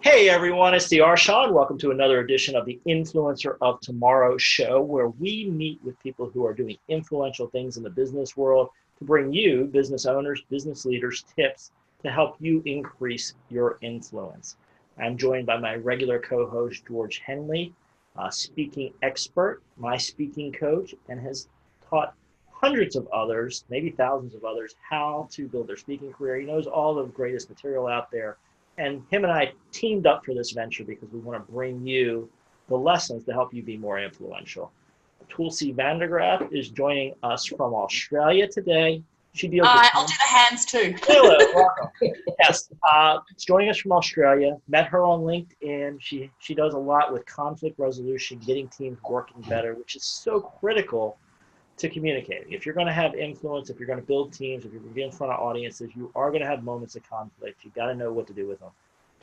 Hey everyone, it's the Shawn. Welcome to another edition of the Influencer of Tomorrow show, where we meet with people who are doing influential things in the business world to bring you, business owners, business leaders, tips to help you increase your influence. I'm joined by my regular co-host, George Hendley, a speaking expert, my speaking coach, and has taught hundreds of others, maybe thousands of others, how to build their speaking career. He knows all the greatest material out there. And him and I teamed up for this venture because we want to bring you the lessons to help you be more influential. Tulsi Graaff is joining us from Australia today. She deals with I'll do the hands too. Hello, welcome. Yes, she's joining us from Australia. Met her on LinkedIn. She does a lot with conflict resolution, getting teams working better, which is so critical to communicating. If you're going to have influence, if you're going to build teams, if you're going to be in front of audiences, you are going to have moments of conflict. You got to know what to do with them.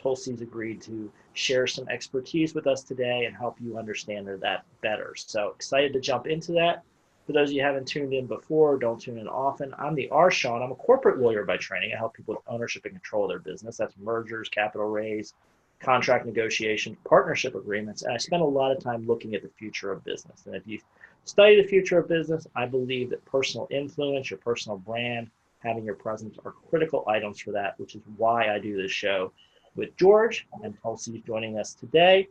Tulsi's agreed to share some expertise with us today and help you understand that better. So excited to jump into that. For those of you who haven't tuned in before, don't tune in often. I'm the Shawn. I'm a corporate lawyer by training. I help people with ownership and control of their business. That's mergers, capital raise, contract negotiation, partnership agreements. And I spend a lot of time looking at the future of business. And if you study the future of business, I believe that personal influence, your personal brand, having your presence are critical items for that, which is why I do this show with George, and Tulsi is joining us today.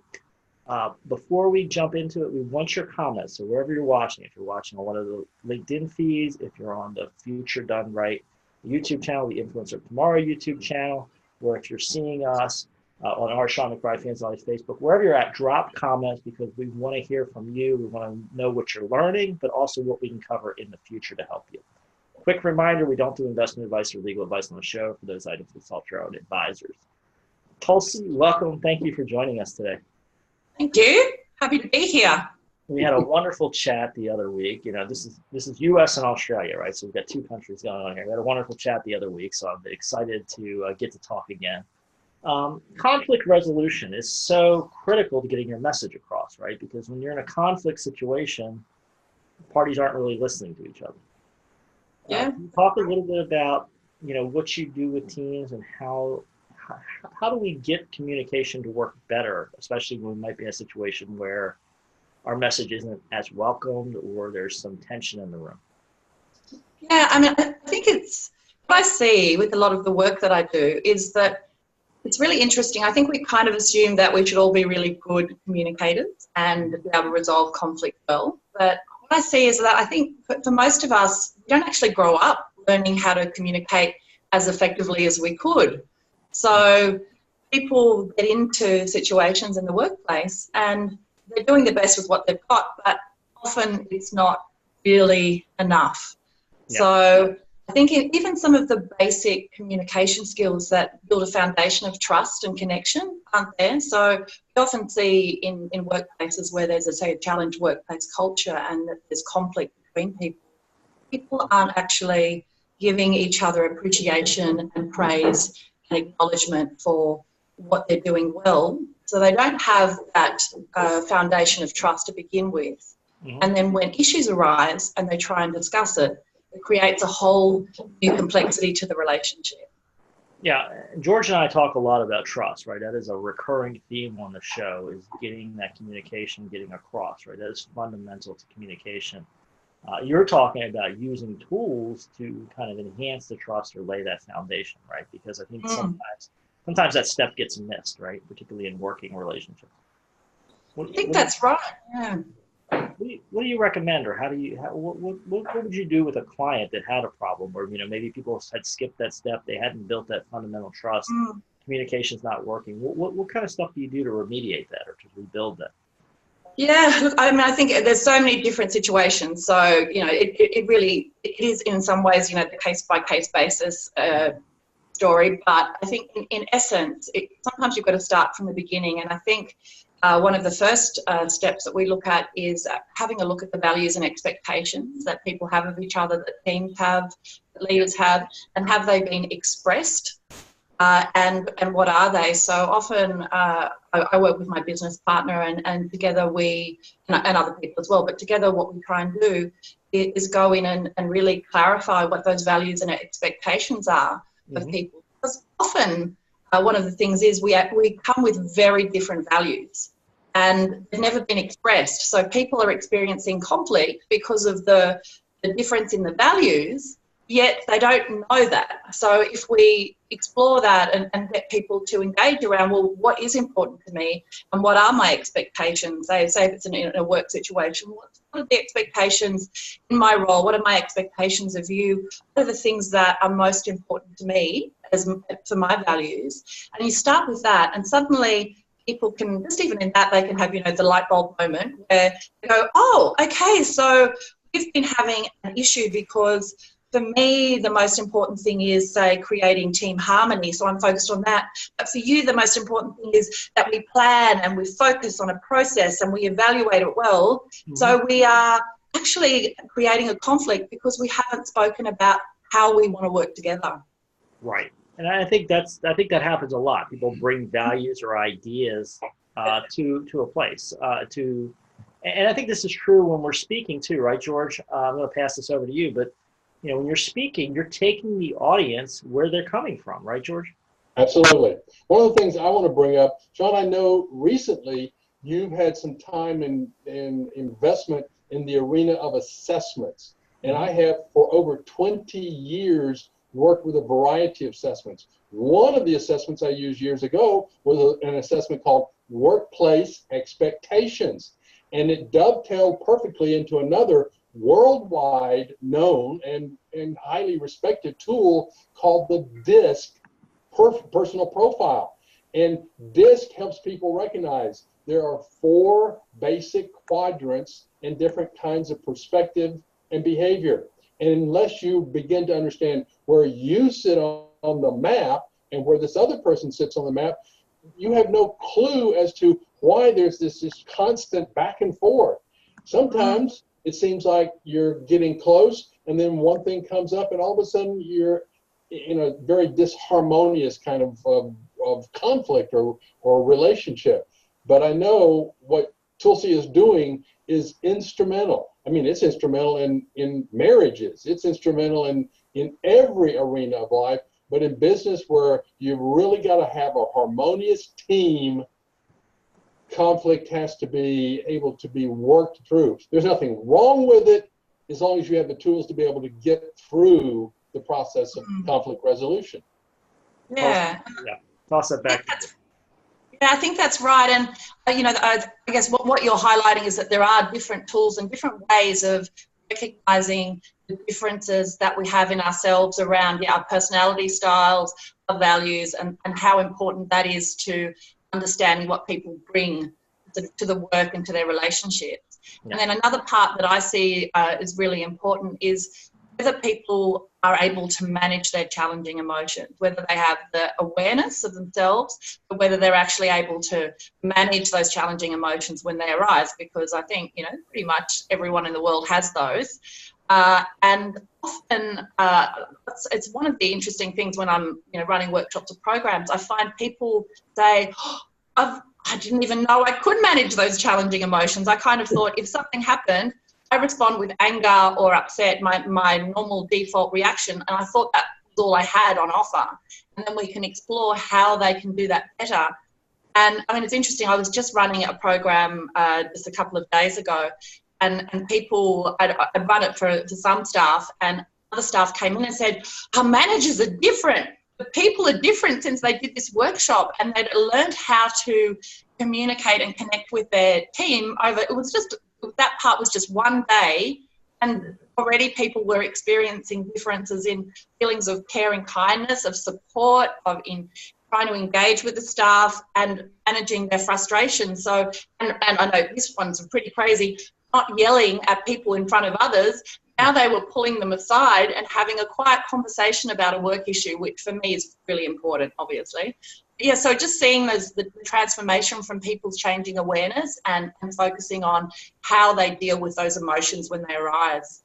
Before we jump into it, we want your comments. So wherever you're watching, if you're watching on one of the LinkedIn feeds, if you're on the Future Done Right YouTube channel, the Influencer of Tomorrow YouTube channel, or if you're seeing us on Shawn McBride fans on Facebook, wherever you're at, drop comments because we want to hear from you. We want to know what you're learning, but also what we can cover in the future to help you. Quick reminder, we don't do investment advice or legal advice on the show. For those items, consult your own advisors. Tulsi, welcome. Thank you for joining us today. Thank you. Happy to be here. We had a wonderful chat the other week. You know, this is U.S. and Australia, right? So we've got two countries going on here. We had a wonderful chat the other week, so I'm excited to get to talk again. Conflict resolution is so critical to getting your message across, right? Because when you're in a conflict situation, parties aren't really listening to each other. Yeah. Can you talk a little bit about, what you do with teams and how do we get communication to work better, especially when we might be in a situation where our message isn't as welcomed or there's some tension in the room? Yeah, I mean, I think it's what I see with a lot of the work that I do is that it's really interesting. I think we kind of assume that we should all be really good communicators and be able to resolve conflict well. But what I see is that I think for most of us, we don't actually grow up learning how to communicate as effectively as we could. So people get into situations in the workplace and they're doing the best with what they've got, but often it's not really enough. Yeah. So I think even some of the basic communication skills that build a foundation of trust and connection aren't there. So we often see in workplaces where there's a challenged workplace culture and that there's conflict between people aren't actually giving each other appreciation and praise and acknowledgement for what they're doing well. So they don't have that foundation of trust to begin with. Mm-hmm. And then when issues arise and they try and discuss it, it creates a whole new complexity to the relationship. Yeah, George and I talk a lot about trust, right? That is a recurring theme on the show, is getting that communication, getting across, right? That is fundamental to communication. You're talking about using tools to kind of enhance the trust or lay that foundation, right? Because I think sometimes that step gets missed, right? Particularly in working relationships. I think that's right. Yeah. What do you recommend, or what would you do with a client that had a problem, or maybe people had skipped that step, they hadn't built that fundamental trust, communication's not working? What kind of stuff do you do to remediate that or to rebuild that? Yeah, look, I mean, I think there's so many different situations. So, it is in some ways, the case-by-case basis story. But I think in essence, sometimes you've got to start from the beginning. And I think one of the first steps that we look at is having a look at the values and expectations that people have of each other, that teams have, that leaders have, and have they been expressed? And what are they? So often I work with my business partner and together we, and other people as well, but together what we try and do is go in and really clarify what those values and expectations are of people. Because often one of the things is we come with very different values, and they've never been expressed. So people are experiencing conflict because of the difference in the values, yet they don't know that. So if we explore that and get people to engage around, well, what is important to me and what are my expectations? Say if it's in a work situation, what are the expectations in my role? What are my expectations of you? What are the things that are most important to me for my values? And you start with that, and suddenly people can, just even in that, they can have, the light bulb moment where they go, oh, okay, so we've been having an issue because for me, the most important thing is, say, creating team harmony. So I'm focused on that. But for you, the most important thing is that we plan and we focus on a process and we evaluate it well. Mm-hmm. So we are actually creating a conflict because we haven't spoken about how we want to work together. Right. And I think that happens a lot. People bring values or ideas to a place and I think this is true when we're speaking too, right, George? I'm going to pass this over to you, but when you're speaking, you're taking the audience where they're coming from, right, George? Absolutely. One of the things I want to bring up, Shawn, I know recently you've had some time in investment in the arena of assessments, and I have for over 20 years worked with a variety of assessments. One of the assessments I used years ago was an assessment called Workplace Expectations, and it dovetailed perfectly into another worldwide known and highly respected tool called the DISC personal profile. And DISC helps people recognize there are 4 basic quadrants and different kinds of perspective and behavior. And unless you begin to understand where you sit on the map and where this other person sits on the map, you have no clue as to why there's this constant back and forth. Sometimes it seems like you're getting close, and then one thing comes up, and all of a sudden you're in a very disharmonious kind of conflict or relationship. But I know what Tulsi is doing is instrumental. I mean, it's instrumental in marriages. It's instrumental in every arena of life. But in business, where you've really got to have a harmonious team, conflict has to be able to be worked through. There's nothing wrong with it as long as you have the tools to be able to get through the process of conflict resolution. Yeah. Toss it back. Yeah, I think that's right. And, I guess what you're highlighting is that there are different tools and different ways of recognizing the differences that we have in ourselves around our personality styles, our values, and how important that is to understanding what people bring to the work and to their relationships. Yeah. And then another part that I see is really important is whether people are able to manage their challenging emotions, whether they have the awareness of themselves, or whether they're actually able to manage those challenging emotions when they arise, because I think, pretty much everyone in the world has those. And often it's one of the interesting things when I'm running workshops or programs. I find people say, I didn't even know I could manage those challenging emotions. I kind of thought if something happened, I respond with anger or upset, my normal default reaction, and I thought that was all I had on offer. And then we can explore how they can do that better. And I mean, it's interesting, I was just running a program just a couple of days ago, and people, I'd run it for some staff, and other staff came in and said, our managers are different. The people are different since they did this workshop, and they'd learned how to communicate and connect with their team over, that part was just one day, and already people were experiencing differences in feelings of care and kindness, of support, in trying to engage with the staff and managing their frustration. So, and I know this one's pretty crazy, not yelling at people in front of others. Now they were pulling them aside and having a quiet conversation about a work issue, which for me is really important, obviously. Yeah, so just seeing the transformation from people's changing awareness and focusing on how they deal with those emotions when they arise.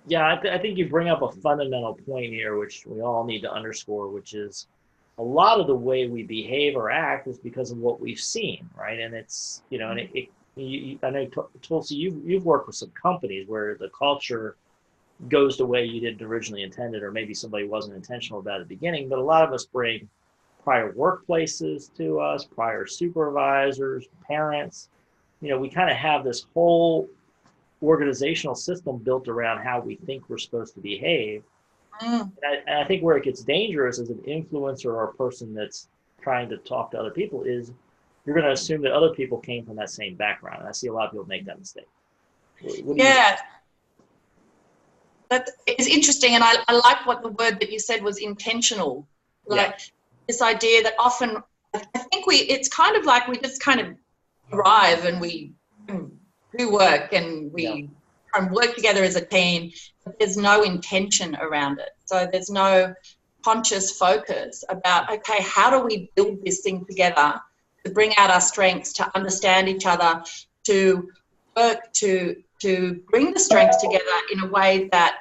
Yeah, I think you bring up a fundamental point here, which we all need to underscore, which is a lot of the way we behave or act is because of what we've seen, right? And it's, I know, Tulsi, you've worked with some companies where the culture goes the way you didn't originally intend it, or maybe somebody wasn't intentional about it at the beginning, but a lot of us bring prior workplaces to us, prior supervisors, parents. We kind of have this whole organizational system built around how we think we're supposed to behave. And I think where it gets dangerous as an influencer or a person that's trying to talk to other people is you're going to assume that other people came from that same background. And I see a lot of people make that mistake. Yeah. That is interesting. And I like what the word that you said was intentional. Like this idea that often, I think it's kind of like we just kind of arrive and we do work and we work together as a team, but there's no intention around it. So there's no conscious focus about, okay, how do we build this thing together to bring out our strengths, to understand each other, to work to bring the strengths together in a way that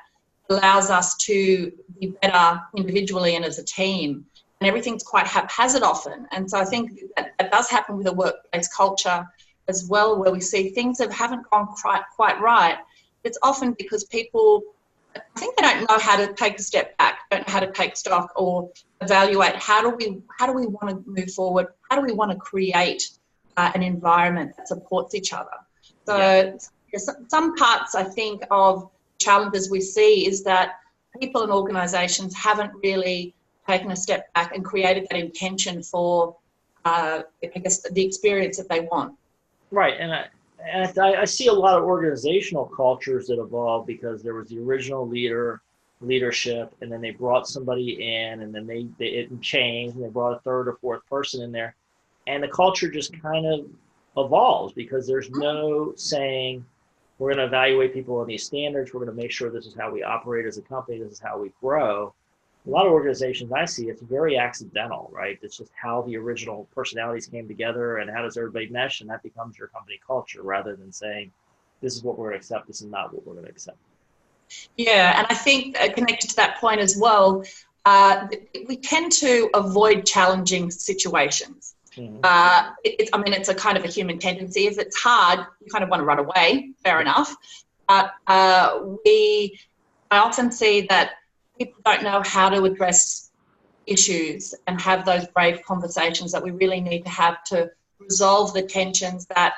allows us to be better individually and as a team. And everything's quite haphazard often. And so I think that does happen with a workplace culture as well, where we see things that haven't gone quite right. It's often because people, I think they don't know how to take a step back, don't know how to take stock or evaluate how do we want to move forward, how do we want to create an environment that supports each other. So some parts, I think, of challenges we see is that people and organisations haven't really taken a step back and created that intention for, I guess, the experience that they want. Right, and I see a lot of organizational cultures that evolve because there was the original leadership, and then they brought somebody in, and then it changed, and they brought a third or fourth person in there, and the culture just kind of evolves because there's no saying we're going to evaluate people on these standards, we're going to make sure this is how we operate as a company, this is how we grow. A lot of organizations I see, it's very accidental, right? It's just how the original personalities came together and how does everybody mesh, and that becomes your company culture rather than saying, this is what we're going to accept, this is not what we're going to accept. Yeah, and I think connected to that point as well, we tend to avoid challenging situations. It's a kind of a human tendency. If it's hard, you kind of want to run away, fair enough. But I often see that people don't know how to address issues and have those brave conversations that we really need to have to resolve the tensions that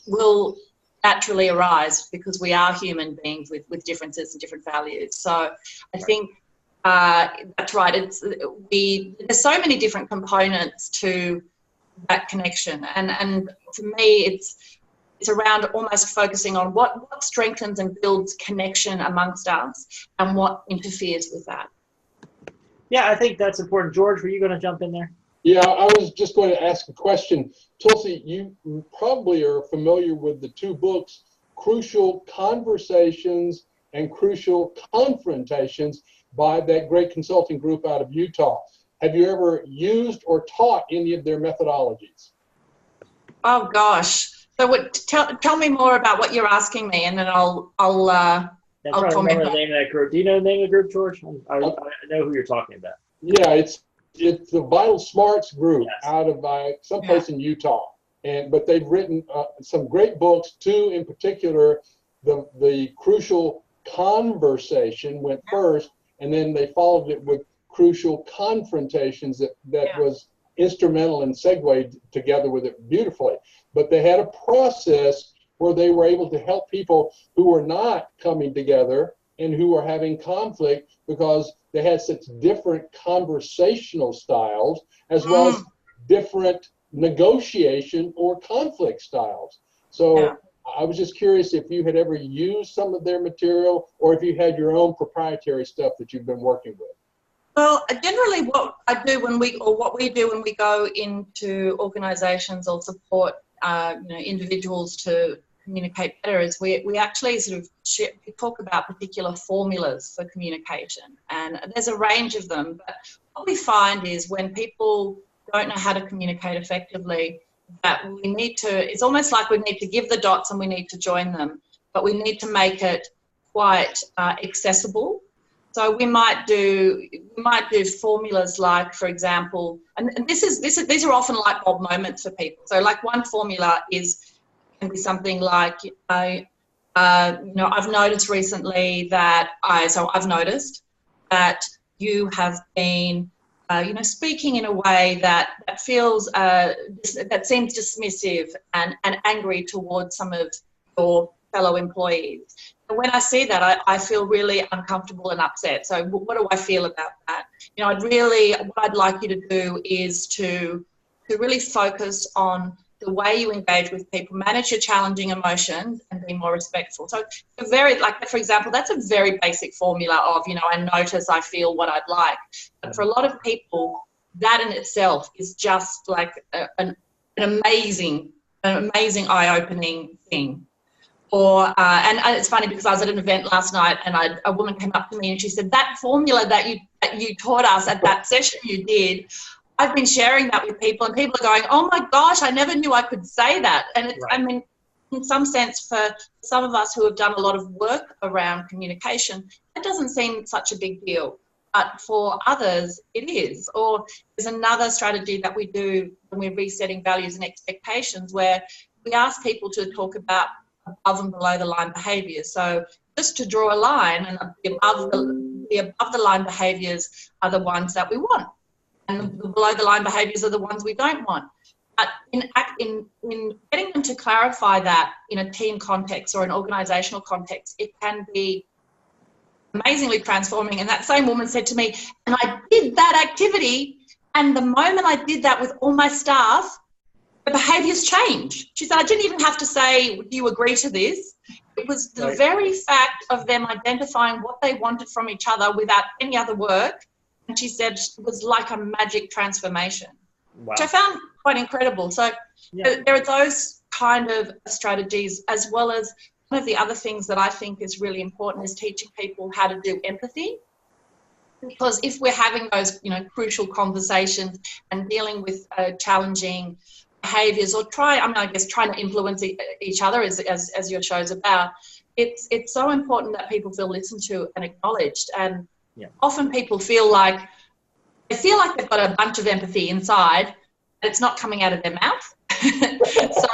will naturally arise because we are human beings with differences and different values. So I think that's right. There's so many different components to that connection, and for me it's around almost focusing on what strengthens and builds connection amongst us and what interferes with that. Yeah, I think that's important. George, were you going to jump in there? Yeah, I was just going to ask a question. Tulsi, you probably are familiar with the two books, Crucial Conversations and Crucial Confrontations by that great consulting group out of Utah. Have you ever used or taught any of their methodologies? Oh gosh. So tell me more about what you're asking me, and then I'll comment. Remember the name of that group. Do you know the name of the group, George? I know who you're talking about. Yeah, it's the Vital Smarts group out of someplace in Utah, but they've written some great books. Two in particular, the Crucial Conversation went first, and then they followed it with Crucial Confrontations that was instrumental and segued together with it beautifully. But they had a process where they were able to help people who were not coming together and who were having conflict because they had such different conversational styles as well as different negotiation or conflict styles. So I was just curious if you had ever used some of their material or if you had your own proprietary stuff that you've been working with. Well, generally what we do when we go into organisations or support individuals to communicate better is we actually sort of talk about particular formulas for communication, and there's a range of them. But what we find is when people don't know how to communicate effectively, that it's almost like we need to give the dots and we need to join them, but we need to make it quite accessible. So we might do formulas like, for example, and these are often light bulb moments for people. So like one formula can be something like, I've noticed recently that I've noticed that you have been speaking in a way that feels, that seems dismissive and angry towards some of your fellow employees. And when I see that, I feel really uncomfortable and upset. So what do I feel about that? What I'd like you to do is to really focus on the way you engage with people, manage your challenging emotions, and be more respectful. So for example, that's a very basic formula of, I notice, I feel what I'd like. But for a lot of people, that in itself is just like an amazing eye-opening thing. And it's funny because I was at an event last night and a woman came up to me and she said, that formula that you taught us at that session you did, I've been sharing that with people, and people are going, oh my gosh, I never knew I could say that. And it's, right. I mean, in some sense, for some of us who have done a lot of work around communication, that doesn't seem such a big deal. But for others, it is. Or there's another strategy that we do when we're resetting values and expectations, where we ask people to talk about above and below the line behaviours. So just to draw a line, and the above the line behaviours are the ones that we want, and the below the line behaviours are the ones we don't want. But in getting them to clarify that in a team context or an organisational context, it can be amazingly transforming. And that same woman said to me, and I did that activity, and the moment I did that with all my staff, the behaviours changed. She said, I didn't even have to say, do you agree to this? It was the very fact of them identifying what they wanted from each other without any other work. And she said it was like a magic transformation, which I found quite incredible. So there are those kind of strategies, as well as one of the other things that I think is really important is teaching people how to do empathy. Because if we're having those, crucial conversations and dealing with challenging behaviours, or trying to influence each other, as your show's about, it's so important that people feel listened to and acknowledged. And often people feel like they've got a bunch of empathy inside, and it's not coming out of their mouth. So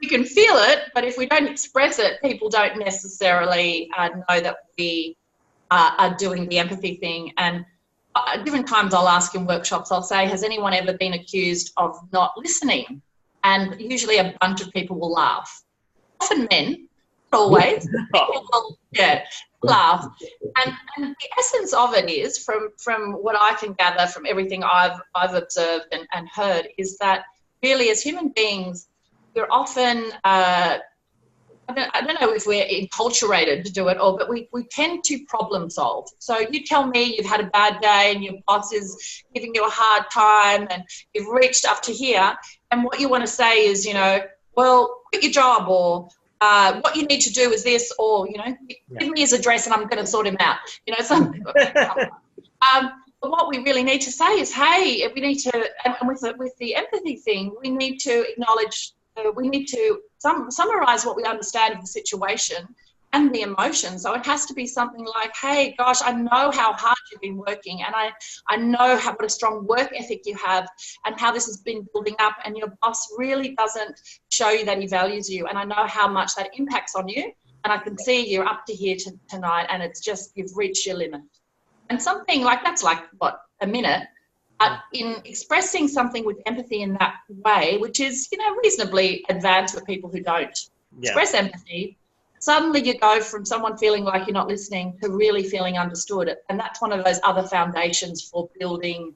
we can feel it, but if we don't express it, people don't necessarily know that we are doing the empathy thing. And at different times I'll ask in workshops, I'll say, has anyone ever been accused of not listening? And usually a bunch of people will laugh. Often men, not always. People will, laugh. And the essence of it is, from what I can gather from everything I've observed and heard, is that really as human beings, we're often, I don't know if we're enculturated to do it all, but we tend to problem solve. So you tell me you've had a bad day and your boss is giving you a hard time and you've reached up to here, and what you want to say is, well, quit your job, or what you need to do is this, or, give me his address and I'm going to sort him out. But what we really need to say is, hey, we need to, and with the empathy thing, we need to acknowledge, we need to summarise what we understand of the situation and the emotion. So it has to be something like, hey, gosh, I know how hard you've been working, and I know what a strong work ethic you have and how this has been building up, and your boss really doesn't show you that he values you, and I know how much that impacts on you, and I can see you're up to here tonight, and it's just you've reached your limit. And something like that's like, what, a minute? In expressing something with empathy in that way, which is, reasonably advanced for people who don't express empathy, suddenly you go from someone feeling like you're not listening to really feeling understood. And that's one of those other foundations for building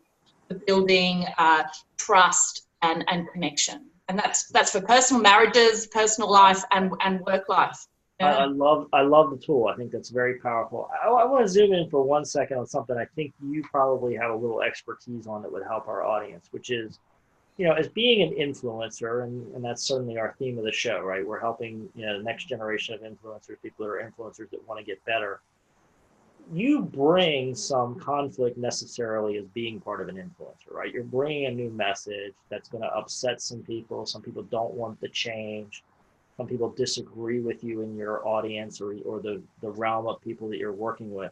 trust and connection. And that's for personal marriages, personal life, and work life. I love the tool. I think that's very powerful. I want to zoom in for 1 second on something I think you probably have a little expertise on that would help our audience, which is, as being an influencer, and that's certainly our theme of the show, right? We're helping, the next generation of influencers, people that are influencers that want to get better. You bring some conflict necessarily as being part of an influencer, right? You're bringing a new message that's going to upset some people. Some people don't want the change. Some people disagree with you in your audience or the realm of people that you're working with.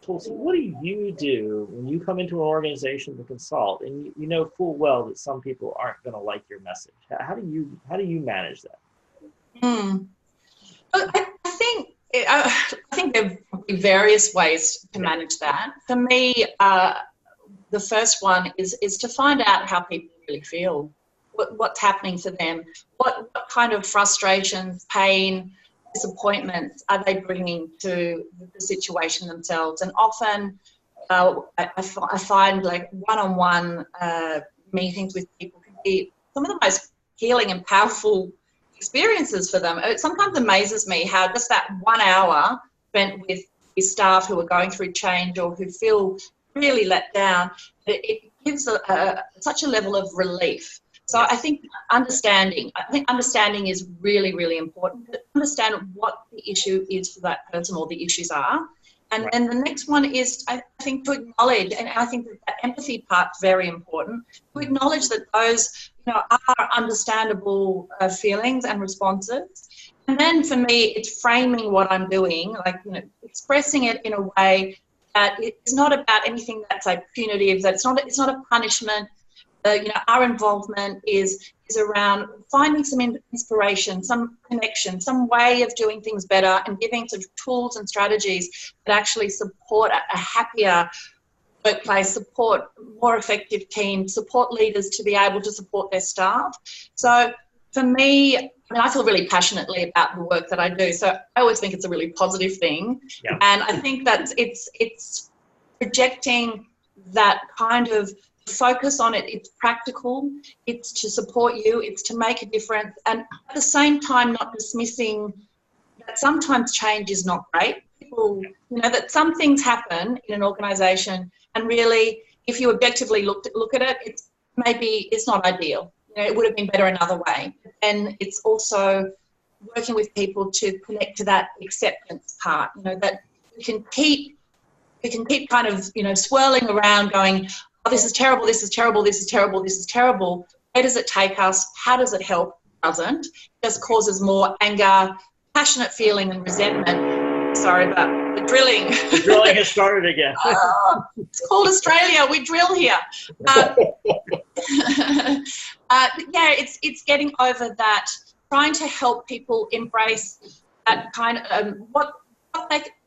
Tulsi, what do you do when you come into an organization to consult, and you know full well that some people aren't going to like your message? How do you manage that? Well, I think there are various ways to manage that. For me, the first one is to find out how people really feel, what's happening for them, what kind of frustrations, pain, disappointments are they bringing to the situation themselves. And often I find like one-on-one meetings with people can be some of the most healing and powerful experiences for them. It sometimes amazes me how just that 1 hour spent with staff who are going through change or who feel really let down, it gives such a level of relief. So I think understanding is really, really important. To understand what the issue is for that person or the issues are. And then the next one is, I think, to acknowledge, and I think that empathy part's very important, to acknowledge that those, are understandable feelings and responses. And then for me, it's framing what I'm doing, like, expressing it in a way that it's not about anything that's like punitive, that it's not a punishment. Our involvement is around finding some inspiration, some connection, some way of doing things better, and giving sort of tools and strategies that actually support a happier workplace, support more effective teams, support leaders to be able to support their staff. So for me, I feel really passionately about the work that I do. So I always think it's a really positive thing. Yeah. And I think that it's projecting that kind of focus on it. It's practical, it's to support you, it's to make a difference, and at the same time not dismissing that sometimes change is not great. People, that some things happen in an organisation, and really if you objectively look at it, it's not ideal. It would have been better another way. And it's also working with people to connect to that acceptance part, that we can keep kind of swirling around going, oh, this is terrible, this is terrible, this is terrible, this is terrible. Where does it take us? How does it help? It doesn't. It just causes more anger, passionate feeling and resentment. Sorry about the drilling. The drilling has started again. Oh, it's called Australia. We drill here. It's getting over that, trying to help people embrace that kind of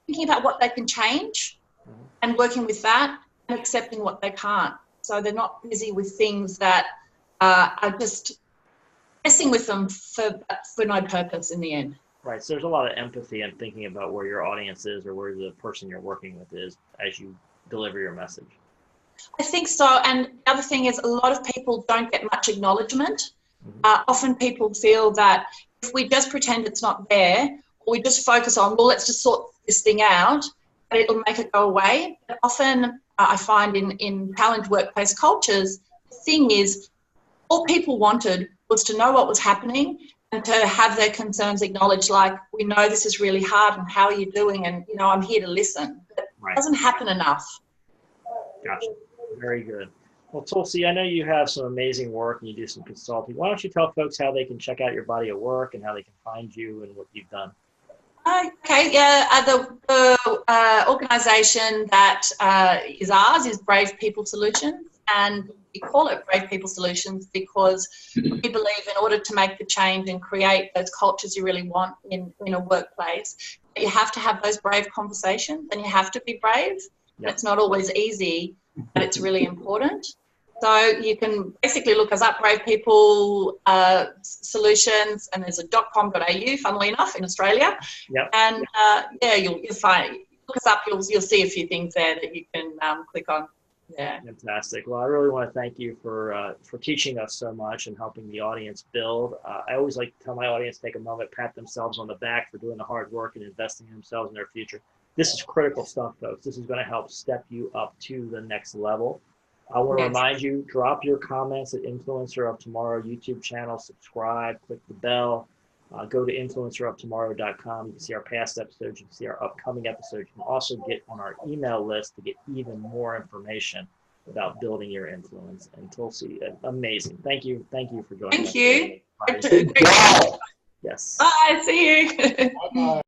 thinking about what they can change and working with that, and accepting what they can't. So they're not busy with things that are just messing with them for no purpose in the end. Right. So there's a lot of empathy and thinking about where your audience is or where the person you're working with is as you deliver your message. I think so. And the other thing is, a lot of people don't get much acknowledgement. Often people feel that if we just pretend it's not there, or we just focus on, well, let's just sort this thing out, that it'll make it go away. But often I find in challenged workplace cultures, the thing is, all people wanted was to know what was happening and to have their concerns acknowledged, like, we know this is really hard and how are you doing, and, I'm here to listen. But it doesn't happen enough. Gotcha. Very good. Well, Tulsi, I know you have some amazing work and you do some consulting. Why don't you tell folks how they can check out your body of work and how they can find you and what you've done? Okay, yeah, the organisation that is ours is Brave People Solutions, and we call it Brave People Solutions because we believe in order to make the change and create those cultures you really want in a workplace, you have to have those brave conversations and you have to be brave. Yep. It's not always easy, but it's really important. So you can basically look us up, Brave People Solutions, and there's a .com.au, funnily enough, in Australia. Yep. And you'll find, look us up, you'll see a few things there that you can click on. Yeah. Fantastic. Well, I really want to thank you for teaching us so much and helping the audience build. I always like to tell my audience, take a moment, pat themselves on the back for doing the hard work and investing in themselves and their future. This is critical stuff, folks. This is going to help step you up to the next level. I want to remind you, drop your comments at Influencer of Tomorrow YouTube channel, subscribe, click the bell, go to influenceroftomorrow.com. You can see our past episodes, you can see our upcoming episodes. You can also get on our email list to get even more information about building your influence. And Tulsi, amazing. Thank you for joining us. Thank you. Yes. Bye. See you. Bye-bye.